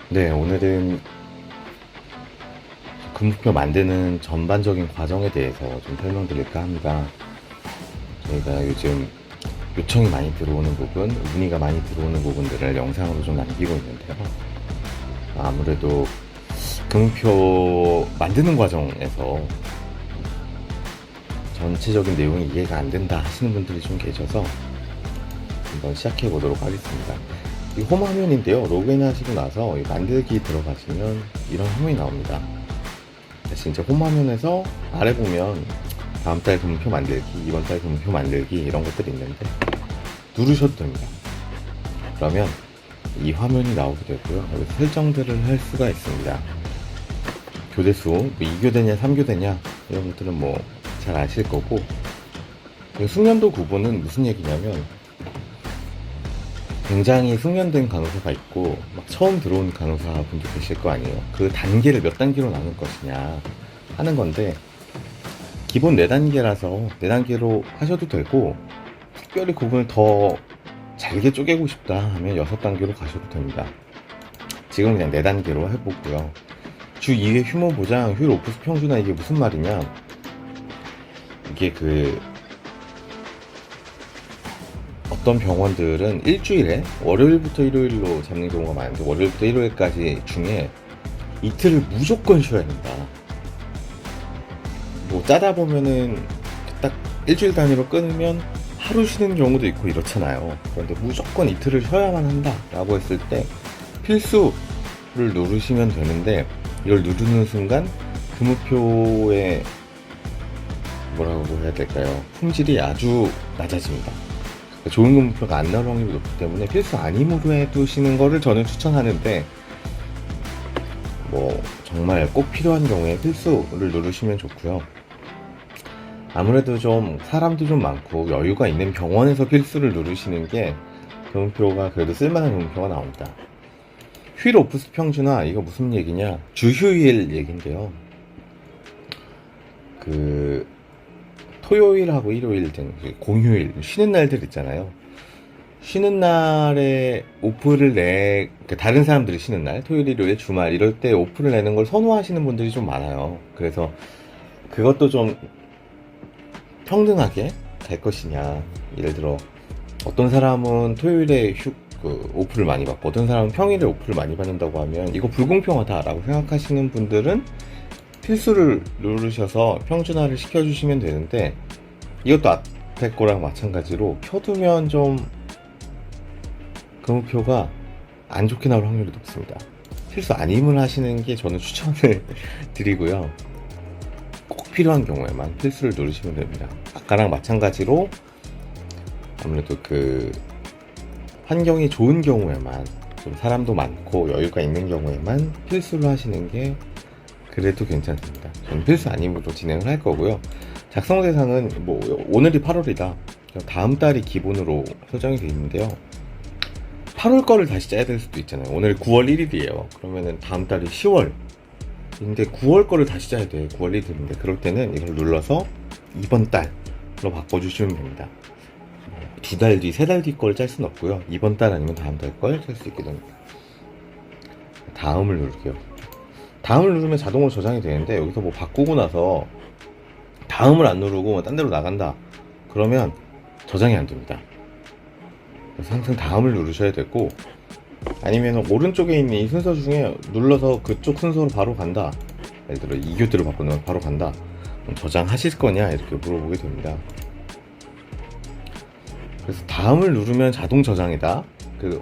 네, 오늘은 금속표 만드는 전반적인 과정에 대해서 좀 설명드릴까 합니다. 저희가 요즘 요청이 많이 들어오는 부분, 문의가 많이 들어오는 부분들을 영상으로 좀 남기고 있는데요. 아무래도 금속표 만드는 과정에서 전체적인 내용이 이해가 안 된다 하시는 분들이 좀 계셔서 한번 시작해 보도록 하겠습니다. 이 홈 화면인데요. 로그인 하시고 나서 만들기 들어가시면 이런 화면이 나옵니다. 진짜 홈 화면에서 아래 보면 다음 달 금표 만들기, 이번 달 금표 만들기 이런 것들이 있는데 누르셔도 됩니다. 그러면 이 화면이 나오게 되고요. 여기 설정들을 할 수가 있습니다. 교대수, 뭐 2교대냐 3교대냐 이런 것들은 뭐 잘 아실 거고, 숙련도 구분은 무슨 얘기냐면 굉장히 숙련된 간호사가 있고 막 처음 들어온 간호사분도 계실 거 아니에요. 그 단계를 몇 단계로 나눌 것이냐 하는 건데, 기본 4단계라서 4단계로 하셔도 되고, 특별히 구분을 더 잘게 쪼개고 싶다 하면 6단계로 가셔도 됩니다. 지금 그냥 4단계로 해보고요. 주 2회 휴무 보장, 휴일 오프스 평준화, 이게 무슨 말이냐, 이게 어떤 병원들은 일주일에 월요일부터 일요일로 잡는 경우가 많은데, 월요일부터 일요일까지 중에 이틀을 무조건 쉬어야 된다. 뭐 짜다 보면은 딱 일주일 단위로 끊으면 하루 쉬는 경우도 있고 이렇잖아요. 그런데 무조건 이틀을 쉬어야만 한다 라고 했을 때 필수를 누르시면 되는데, 이걸 누르는 순간 금우표의 뭐라고 해야 될까요? 품질이 아주 낮아집니다. 좋은 금우표가 안 나올 확률이 높기 때문에 필수 아님으로 해두시는 거를 저는 추천하는데, 뭐 정말 꼭 필요한 경우에 필수를 누르시면 좋고요. 아무래도 좀 사람도 좀 많고 여유가 있는 병원에서 필수를 누르시는 게 금표가 그래도 쓸만한 금표가 나옵니다. 휴일 오프스 평준화, 이거 무슨 얘기냐, 주휴일 얘긴데요. 토요일하고 일요일 등 공휴일, 쉬는 날들 있잖아요. 쉬는 날에 오프를 그러니까 다른 사람들이 쉬는 날, 토요일, 일요일, 주말 이럴 때 오프를 내는 걸 선호하시는 분들이 좀 많아요. 그래서 그것도 좀 평등하게 될 것이냐. 예를 들어 어떤 사람은 토요일에 오프를 많이 받고 어떤 사람은 평일에 오프를 많이 받는다고 하면 이거 불공평하다라고 생각하시는 분들은 필수를 누르셔서 평준화를 시켜주시면 되는데, 이것도 앞에 거랑 마찬가지로 켜두면 좀 금우표가 안 좋게 나올 확률이 높습니다. 필수 아님을 하시는 게 저는 추천을 드리고요. 꼭 필요한 경우에만 필수를 누르시면 됩니다. 아까랑 마찬가지로 아무래도 환경이 좋은 경우에만, 좀 사람도 많고 여유가 있는 경우에만 필수를 하시는 게 그래도 괜찮습니다. 저는 필수 아님으로 진행을 할 거고요. 작성 대상은 뭐 오늘이 8월이다. 다음 달이 기본으로 설정이 되어 있는데요. 8월 거를 다시 짜야 될 수도 있잖아요. 오늘 9월 1일이에요. 그러면은 다음 달이 10월. 근데 9월 거를 다시 짜야 돼. 9월 1일인데 그럴 때는 이걸 눌러서 이번 달로 바꿔주시면 됩니다. 2달 뒤, 3달 뒤 걸 짤 수는 없고요. 이번 달 아니면 다음 달 걸 짤 수 있게 됩니다. 다음을 누를게요. 다음을 누르면 자동으로 저장이 되는데, 여기서 뭐 바꾸고 나서 다음을 안 누르고 딴 데로 나간다 그러면 저장이 안 됩니다. 그래서 항상 다음을 누르셔야 되고, 아니면 오른쪽에 있는 이 순서 중에 눌러서 그쪽 순서로 바로 간다, 예를 들어 2교대로 바꾸면 바로 간다, 그럼 저장하실 거냐 이렇게 물어보게 됩니다. 그래서 다음을 누르면 자동 저장이다.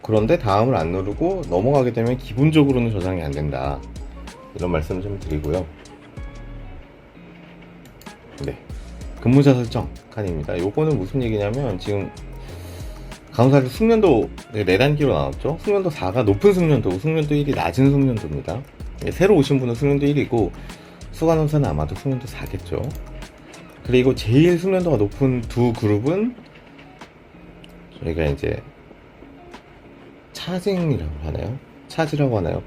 그런데 다음을 안 누르고 넘어가게 되면 기본적으로는 저장이 안 된다, 이런 말씀을 좀 드리고요. 네, 근무자 설정 칸입니다. 요거는 무슨 얘기냐면, 지금 간호사를 숙련도 4단계로 나왔죠. 숙련도 4가 높은 숙련도고 숙련도 1이 낮은 숙련도입니다. 새로 오신 분은 숙련도 1이고 수간호사는 아마도 숙련도 4겠죠. 그리고 제일 숙련도가 높은 두 그룹은 저희가 이제 차징이라고 하나요? 차지라고 하나요?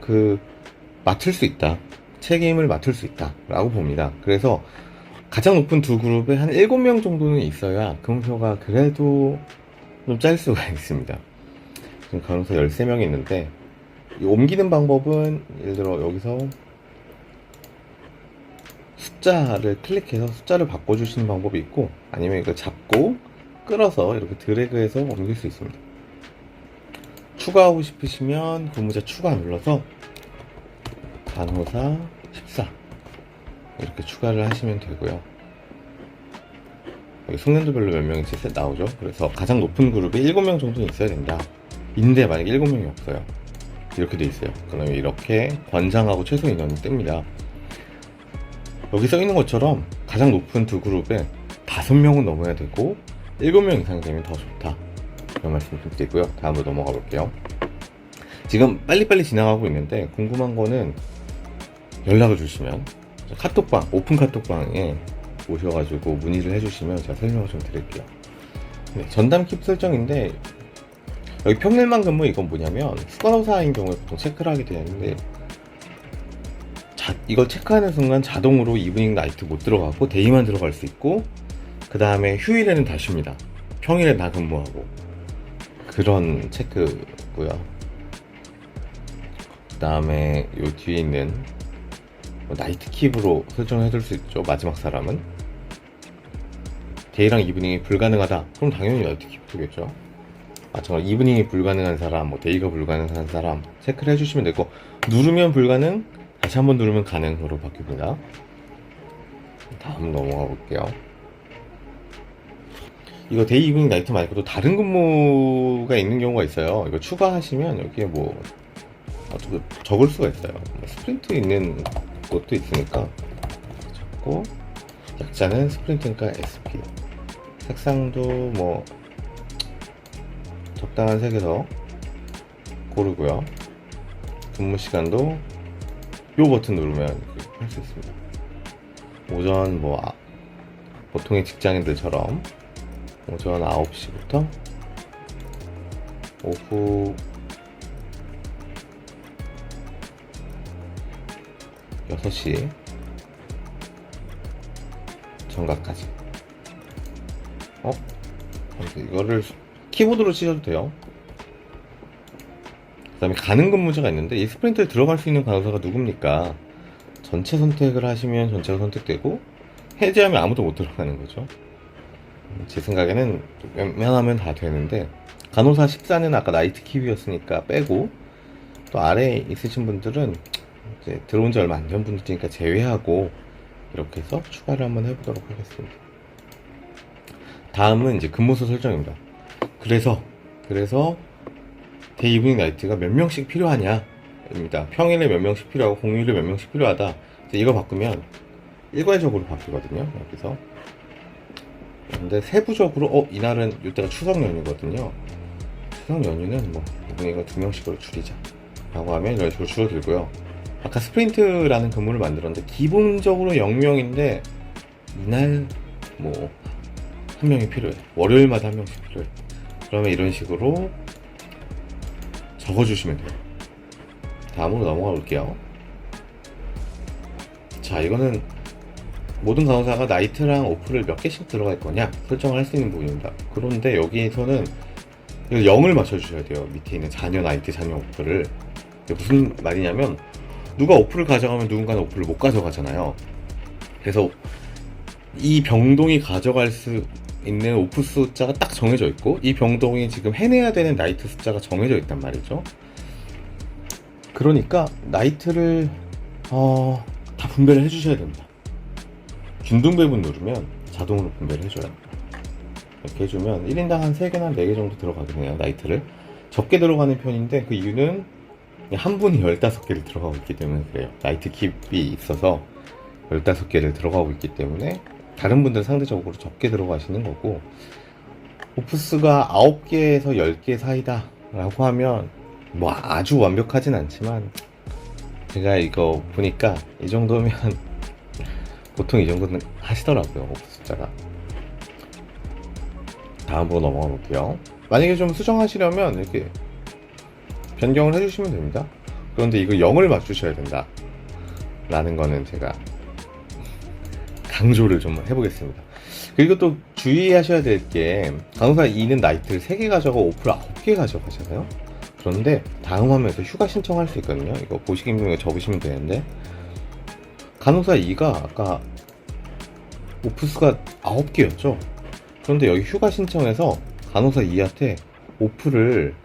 맡을 수 있다, 책임을 맡을 수 있다 라고 봅니다. 그래서 가장 높은 두 그룹에 한 7명 정도는 있어야 금표가 그래도 좀 짤 수가 있습니다. 지금 간호사 13명이 있는데 이 옮기는 방법은 예를 들어 여기서 숫자를 클릭해서 숫자를 바꿔주시는 방법이 있고, 아니면 이거 잡고 끌어서 이렇게 드래그해서 옮길 수 있습니다. 추가하고 싶으시면 근무자 추가 눌러서 간호사 14 이렇게 추가를 하시면 되고요. 여기 숙련도별로 몇 명인지 나오죠. 그래서 가장 높은 그룹에 7명 정도는 있어야 된다. 인데 만약에 7명이 없어요, 이렇게 돼 있어요. 그러면 이렇게 권장하고 최소 인원이 뜹니다. 여기 써 있는 것처럼 가장 높은 두 그룹에 5명은 넘어야 되고 7명 이상이 되면 더 좋다, 그런 말씀 좀 드리고요. 다음으로 넘어가 볼게요. 지금 빨리빨리 지나가고 있는데 궁금한 거는 연락을 주시면 카톡방, 오픈 카톡방에 오셔가지고 문의를 해주시면 제가 설명을 좀 드릴게요. 네, 전담 킵 설정인데 여기 평일만 근무, 이건 뭐냐면 수간호사인 경우에 보통 체크를 하게 되는데, 이걸 체크하는 순간 자동으로 이브닝 나이트 못 들어가고 데이만 들어갈 수 있고, 그 다음에 휴일에는 다 쉽니다. 평일에 다 근무하고, 그런 체크고요. 그 다음에 요 뒤에 있는 나이트 킵으로 설정을 해줄 수 있죠. 마지막 사람은 데이랑 이브닝이 불가능하다, 그럼 당연히 나이트 킵이겠죠. 마찬가지로 이브닝이 불가능한 사람, 뭐 데이가 불가능한 사람 체크를 해주시면 되고, 누르면 불가능, 다시 한번 누르면 가능으로 바뀝니다. 다음 넘어가 볼게요. 이거 데이, 이브닝, 나이트 말고도 다른 근무가 있는 경우가 있어요. 이거 추가하시면 여기에 뭐 적을 수가 있어요. 스프린트 있는 것도 있으니까 적고, 약자는 스프린트니까 SP, 색상도 뭐 적당한 색에서 고르고요. 근무 시간도 요 버튼 누르면 할 수 있습니다. 오전 보통의 직장인들처럼 오전 9시부터 오후 6시 정각까지. 이거를 키보드로 치셔도 돼요. 그 다음에 가능 근무자가 있는데, 이 스프린트에 들어갈 수 있는 간호사가 누굽니까? 전체 선택을 하시면 전체가 선택되고, 해제하면 아무도 못 들어가는 거죠. 제 생각에는 웬만하면 다 되는데, 간호사 14는 아까 나이트 킵이었으니까 빼고, 또 아래에 있으신 분들은 이제 들어온 지 얼마 안 된 분들이니까 제외하고 이렇게 해서 추가를 한번 해보도록 하겠습니다. 다음은 이제 근무소 설정입니다. 그래서 데이, 이브닝, 나이트가 몇 명씩 필요하냐 입니다. 평일에 몇 명씩 필요하고 공휴일에 몇 명씩 필요하다. 이거 바꾸면 일괄적으로 바뀌거든요, 여기서. 근데 세부적으로 이날은 이때가 추석 연휴거든요. 추석 연휴는 뭐 이거 2명씩으로 줄이자 라고 하면 이런 식으로 줄어들고요. 아까 스프린트라는 근무를 만들었는데 기본적으로 0명인데 이날 뭐 1명이 필요해, 월요일마다 1명씩 필요해, 그러면 이런 식으로 적어주시면 돼요. 다음으로 넘어가 볼게요. 자, 이거는 모든 간호사가 나이트랑 오프를 몇 개씩 들어갈 거냐 설정을 할 수 있는 부분입니다. 그런데 여기에서는 0을 맞춰주셔야 돼요. 밑에 있는 자녀 나이트, 자녀 오프를. 무슨 말이냐면, 누가 오프를 가져가면 누군가는 오프를 못 가져가잖아요. 그래서 이 병동이 가져갈 수 있는 오프 숫자가 딱 정해져 있고, 이 병동이 지금 해내야 되는 나이트 숫자가 정해져 있단 말이죠. 그러니까 나이트를 다 분배를 해주셔야 됩니다. 균등 배분 누르면 자동으로 분배를 해줘요. 이렇게 해주면 1인당 한 3개나 4개 정도 들어가긴 해요, 나이트를. 적게 들어가는 편인데, 그 이유는 한 분이 15개를 들어가고 있기 때문에 그래요. 나이트 킵이 있어서 15개를 들어가고 있기 때문에 다른 분들은 상대적으로 적게 들어가시는 거고, 오프스가 9개에서 10개 사이다 라고 하면 뭐 아주 완벽하진 않지만, 제가 이거 보니까 이 정도면 보통 이 정도는 하시더라고요, 오프 숫자가. 다음으로 넘어가 볼게요. 만약에 좀 수정하시려면 이렇게 변경을 해주시면 됩니다. 그런데 이거 0을 맞추셔야 된다 라는 거는 제가 강조를 좀 해보겠습니다. 그리고 또 주의하셔야 될 게, 간호사 2는 나이트를 3개 가져가고 오프를 9개 가져가잖아요. 그런데 다음 화면에서 휴가 신청할 수 있거든요. 이거 보시기면 접으시면 되는데, 간호사 2가 아까 오프수가 9개였죠. 그런데 여기 휴가 신청해서 간호사 2한테 오프를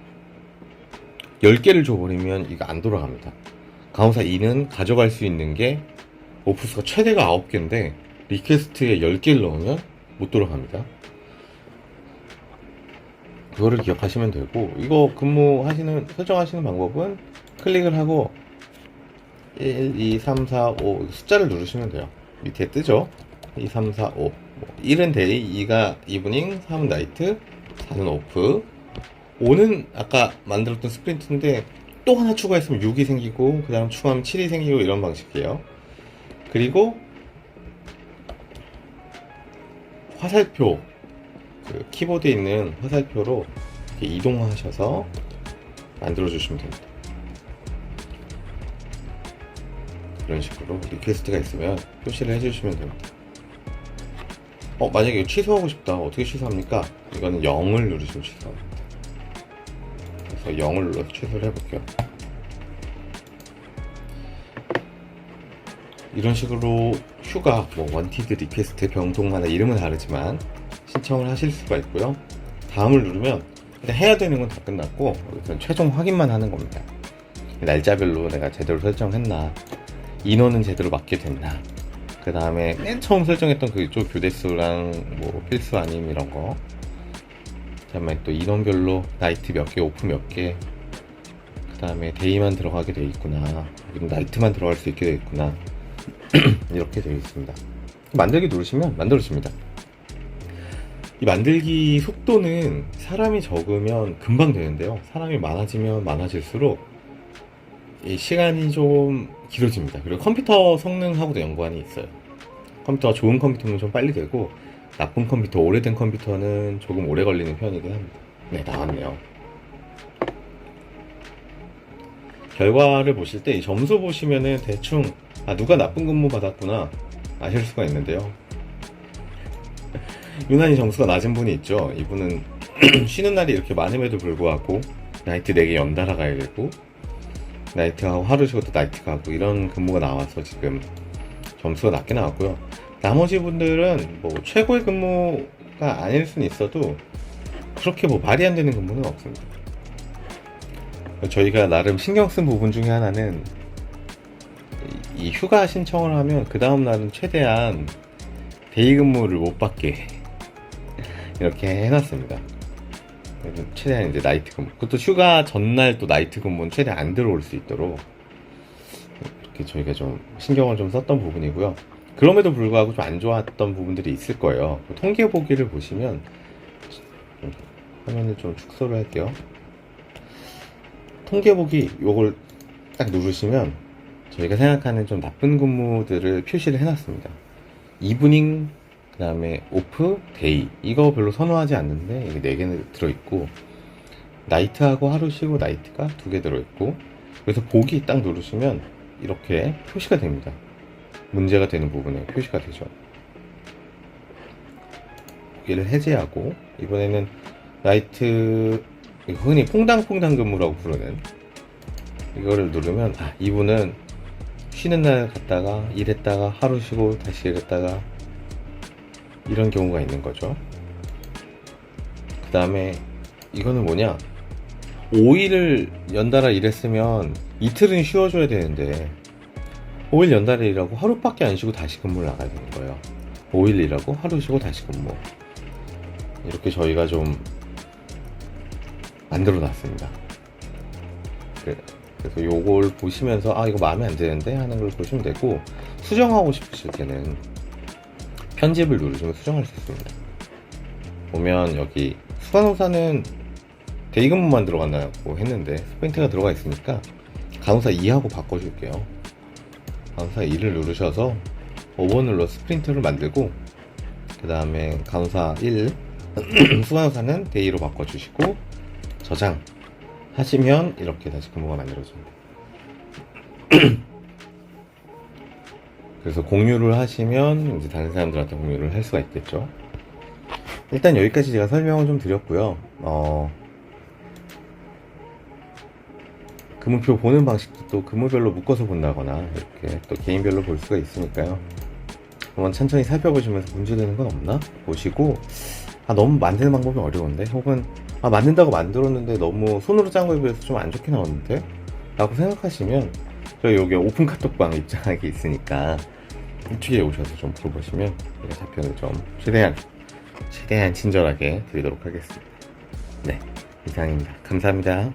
10개를 줘버리면 이거 안 돌아갑니다. 간호사 2는 가져갈 수 있는 게 오프수가 최대가 9개인데 리퀘스트에 10개를 넣으면 못 돌아갑니다. 그거를 기억하시면 되고, 이거 설정하시는 방법은 클릭을 하고 1, 2, 3, 4, 5 숫자를 누르시면 돼요. 밑에 뜨죠? 2, 3, 4, 5. 1은 데이, 2가 이브닝, 3은 나이트, 4는 오프. 5는 아까 만들었던 스프린트인데 또 하나 추가했으면 6이 생기고, 그 다음 추가하면 7이 생기고, 이런 방식이에요. 그리고 화살표, 그 키보드에 있는 화살표로 이렇게 이동하셔서 만들어주시면 됩니다. 이런 식으로 리퀘스트가 있으면 표시를 해주시면 됩니다. 만약에 취소하고 싶다. 어떻게 취소합니까? 이거는 0을 누르시면 취소합니다. 그래서 0을 눌러서 취소를 해볼게요. 이런 식으로 휴가, 원티드, 리퀘스트, 병동마다 이름은 다르지만 신청을 하실 수가 있고요. 다음을 누르면 일단 해야 되는 건 다 끝났고, 여기서 최종 확인만 하는 겁니다. 날짜별로 내가 제대로 설정했나, 인원은 제대로 맞게 됐나, 그 다음에 맨 처음 설정했던 그쪽 교대수랑 필수 아님 이런 거, 그 다음에 또 인원별로 나이트 몇 개, 오프 몇 개, 그 다음에 데이만 들어가게 돼 있구나, 아니면 나이트만 들어갈 수 있게 돼 있구나, 이렇게 되어 있습니다. 만들기 누르시면 만들어집니다. 이 만들기 속도는 사람이 적으면 금방 되는데요, 사람이 많아지면 많아질수록 이 시간이 좀 길어집니다. 그리고 컴퓨터 성능하고도 연관이 있어요. 컴퓨터가 좋은 컴퓨터는 좀 빨리 되고, 나쁜 컴퓨터, 오래된 컴퓨터는 조금 오래 걸리는 편이긴 합니다. 네, 나왔네요. 결과를 보실 때 이 점수 보시면은 대충 누가 나쁜 근무 받았구나 아실 수가 있는데요. 유난히 점수가 낮은 분이 있죠. 이분은 쉬는 날이 이렇게 많음에도 불구하고 나이트 4개 연달아 가야 되고, 나이트하고 하루 쉬고 또 나이트 가고, 이런 근무가 나와서 지금 점수가 낮게 나왔고요. 나머지 분들은 최고의 근무가 아닐 수는 있어도 그렇게 말이 안 되는 근무는 없습니다. 저희가 나름 신경 쓴 부분 중에 하나는 이 휴가 신청을 하면 그 다음 날은 최대한 데이 근무를 못 받게 이렇게 해놨습니다. 최대한 이제 나이트 근무, 그것도 휴가 전날 또 나이트 근무는 최대한 안 들어올 수 있도록 이렇게 저희가 좀 신경을 좀 썼던 부분이고요. 그럼에도 불구하고 좀 안 좋았던 부분들이 있을 거예요. 통계 보기를 보시면, 화면을 좀 축소를 할게요. 통계 보기 요걸 딱 누르시면 저희가 생각하는 좀 나쁜 근무들을 표시를 해놨습니다. 이브닝, 그 다음에 오프, 데이, 이거 별로 선호하지 않는데 이게 4개 들어있고, 나이트하고 하루 쉬고 나이트가 2개 들어있고, 그래서 보기 딱 누르시면 이렇게 표시가 됩니다. 문제가 되는 부분에 표시가 되죠. 보기를 해제하고, 이번에는 나이트, 흔히 퐁당퐁당 근무라고 부르는 이거를 누르면, 이분은 쉬는 날 갔다가 일했다가 하루 쉬고 다시 일했다가 이런 경우가 있는 거죠. 그 다음에 이거는 뭐냐, 5일을 연달아 일했으면 이틀은 쉬어줘야 되는데 5일 연달아 일하고 하루밖에 안 쉬고 다시 근무를 나가야 되는 거예요. 5일 일하고 하루 쉬고 다시 근무, 이렇게 저희가 좀 만들어 놨습니다. 그래서 요걸 보시면서 이거 마음에 안 드는데 하는 걸 보시면 되고, 수정하고 싶으실 때는 편집을 누르시면 수정할 수 있습니다. 보면 여기 수간호사는 데이 근무만 들어간다고 했는데 스프린트가 들어가 있으니까 간호사 2하고 바꿔줄게요. 간호사 2를 누르셔서 5번 눌러 스프린트를 만들고, 그 다음에 간호사 1 수간호사는 데이로 바꿔주시고 저장 하시면 이렇게 다시 근무가 만들어집니다. 그래서 공유를 하시면 이제 다른 사람들한테 공유를 할 수가 있겠죠. 일단 여기까지 제가 설명을 좀 드렸고요. 금호표 보는 방식도 또 금호별로 묶어서 본다거나 이렇게 또 개인별로 볼 수가 있으니까요. 한번 천천히 살펴보시면서 문제되는 건 없나 보시고, 너무 만드는 방법이 어려운데, 혹은 만든다고 만들었는데 너무 손으로 짠 거에 비해서 좀 안 좋게 나왔는데 라고 생각하시면 저희 여기 오픈 카톡방 입장하게 있으니까 이쪽에 오셔서 좀 물어보시면 제가 답변을 좀 최대한 친절하게 드리도록 하겠습니다. 네, 이상입니다. 감사합니다.